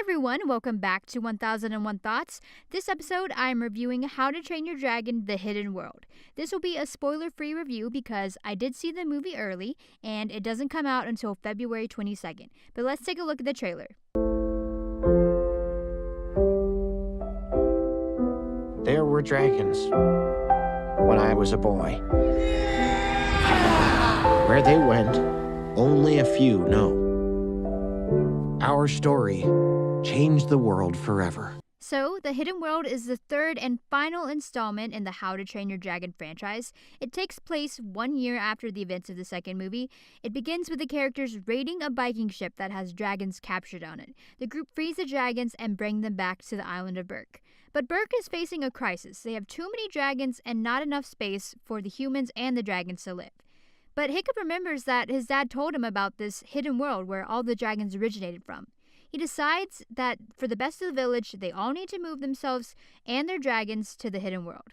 everyone, welcome back to 1001 Thoughts. This episode, I'm reviewing How to Train Your Dragon: The Hidden World. This will be a spoiler-free review because I did see the movie early and it doesn't come out until February 22nd. But let's take a look at the trailer. There were dragons when I was a boy. Where they went, only a few know. Our story changed the world forever. So, The Hidden World is the third and final installment in the How to Train Your Dragon franchise. It takes place 1 year after the events of the second movie. It begins with the characters raiding a Viking ship that has dragons captured on it. The group frees the dragons and bring them back to the island of Berk. But Berk is facing a crisis. They have too many dragons and not enough space for the humans and the dragons to live. But Hiccup remembers that his dad told him about this hidden world where all the dragons originated from. He decides that for the best of the village, they all need to move themselves and their dragons to the hidden world.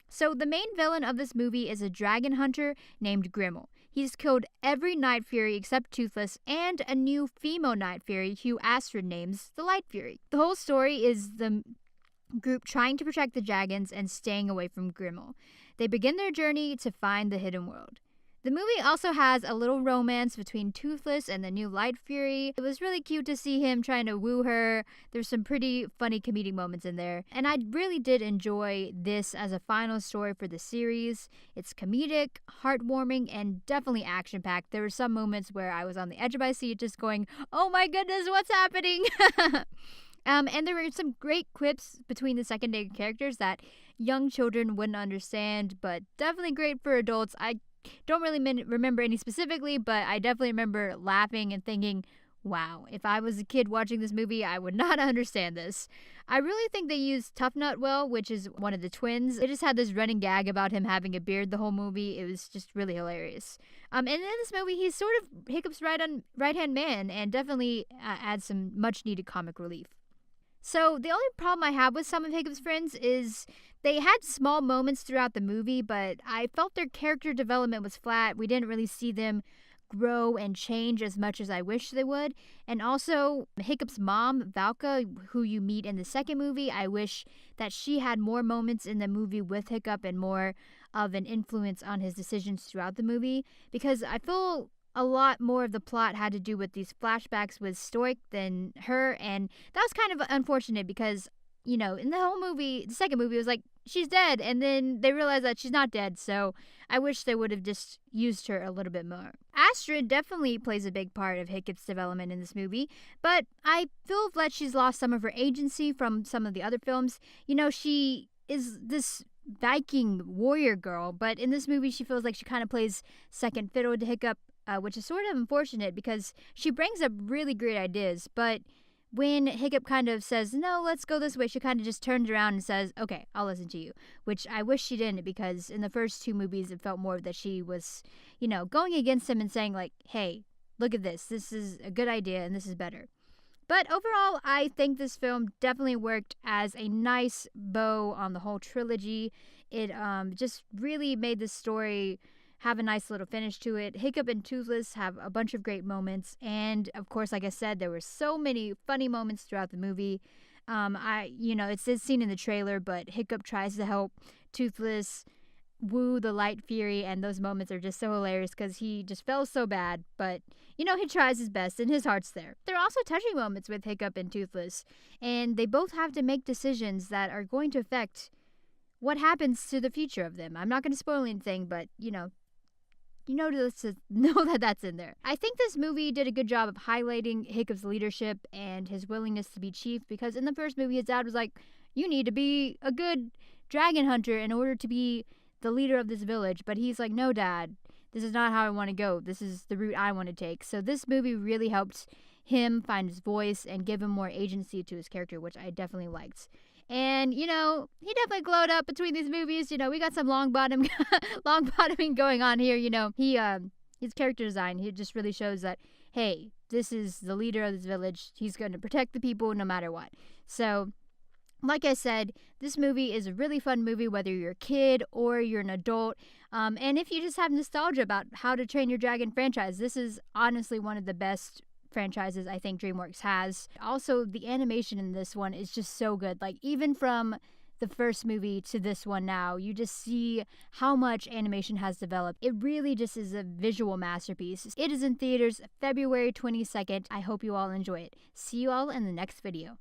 So the main villain of this movie is a dragon hunter named Grimmel. He's killed every Night Fury except Toothless and a new female Night Fury who Astrid names the Light Fury. The whole story is the group trying to protect the dragons and staying away from Grimmel. They begin their journey to find the hidden world. The movie also has a little romance between Toothless and the new Light Fury. It was really cute to see him trying to woo her. There's some pretty funny comedic moments in there. And I really did enjoy this as a final story for the series. It's comedic, heartwarming, and definitely action-packed. There were some moments where I was on the edge of my seat just going, oh my goodness, what's happening? And there were some great quips between the secondary characters that young children wouldn't understand, but definitely great for adults. I don't really remember any specifically, but I definitely remember laughing and thinking, wow, if I was a kid watching this movie, I would not understand this. I really think they used Tough Nut well, which is one of the twins. They just had this running gag about him having a beard the whole movie. It was just really hilarious. And in this movie, he's sort of Hiccup's right-hand man and definitely adds some much-needed comic relief. So the only problem I have with some of Hiccup's friends is they had small moments throughout the movie, but I felt their character development was flat. We didn't really see them grow and change as much as I wish they would. And also, Hiccup's mom, Valka, who you meet in the second movie, I wish that she had more moments in the movie with Hiccup and more of an influence on his decisions throughout the movie, because I feel a lot more of the plot had to do with these flashbacks with Stoic than her, and that was kind of unfortunate because, you know, in the whole movie, the second movie, it was like, she's dead, and then they realized that she's not dead, so I wish they would have just used her a little bit more. Astrid definitely plays a big part of Hiccup's development in this movie, but I feel that she's lost some of her agency from some of the other films. You know, she is this Viking warrior girl, but in this movie she feels like she kind of plays second fiddle to Hiccup, which is sort of unfortunate because she brings up really great ideas, but when Hiccup kind of says, no, let's go this way, she kind of just turns around and says, okay, I'll listen to you, which I wish she didn't, because in the first two movies it felt more that she was, you know, going against him and saying like, hey, look at this is a good idea and this is better. But overall, I think this film definitely worked as a nice bow on the whole trilogy. It just really made this story have a nice little finish to it. Hiccup and Toothless have a bunch of great moments, and of course, like I said, there were so many funny moments throughout the movie. It's seen in the trailer, but Hiccup tries to help Toothless woo the Light Fury, and those moments are just so hilarious because he just felt so bad, but you know, he tries his best and his heart's there. There are also touching moments with Hiccup and Toothless, and they both have to make decisions that are going to affect what happens to the future of them. I'm not going to spoil anything, but you know that that's in there. I think this movie did a good job of highlighting Hiccup's leadership and his willingness to be chief, because in the first movie his dad was like, you need to be a good dragon hunter in order to be the leader of this village, but he's like, no, Dad, this is not how I want to go. This is the route I want to take. So this movie really helped him find his voice and give him more agency to his character, which I definitely liked. And, you know, he definitely glowed up between these movies. You know, we got some long bottoming going on here. You know, his character design, he just really shows that, hey, this is the leader of this village. He's going to protect the people no matter what. So, like I said, this movie is a really fun movie, whether you're a kid or you're an adult. And if you just have nostalgia about How to Train Your Dragon franchise, this is honestly one of the best franchises I think DreamWorks has. Also, the animation in this one is just so good. Like, even from the first movie to this one now, you just see how much animation has developed. It really just is a visual masterpiece. It is in theaters February 22nd. I hope you all enjoy it. See you all in the next video.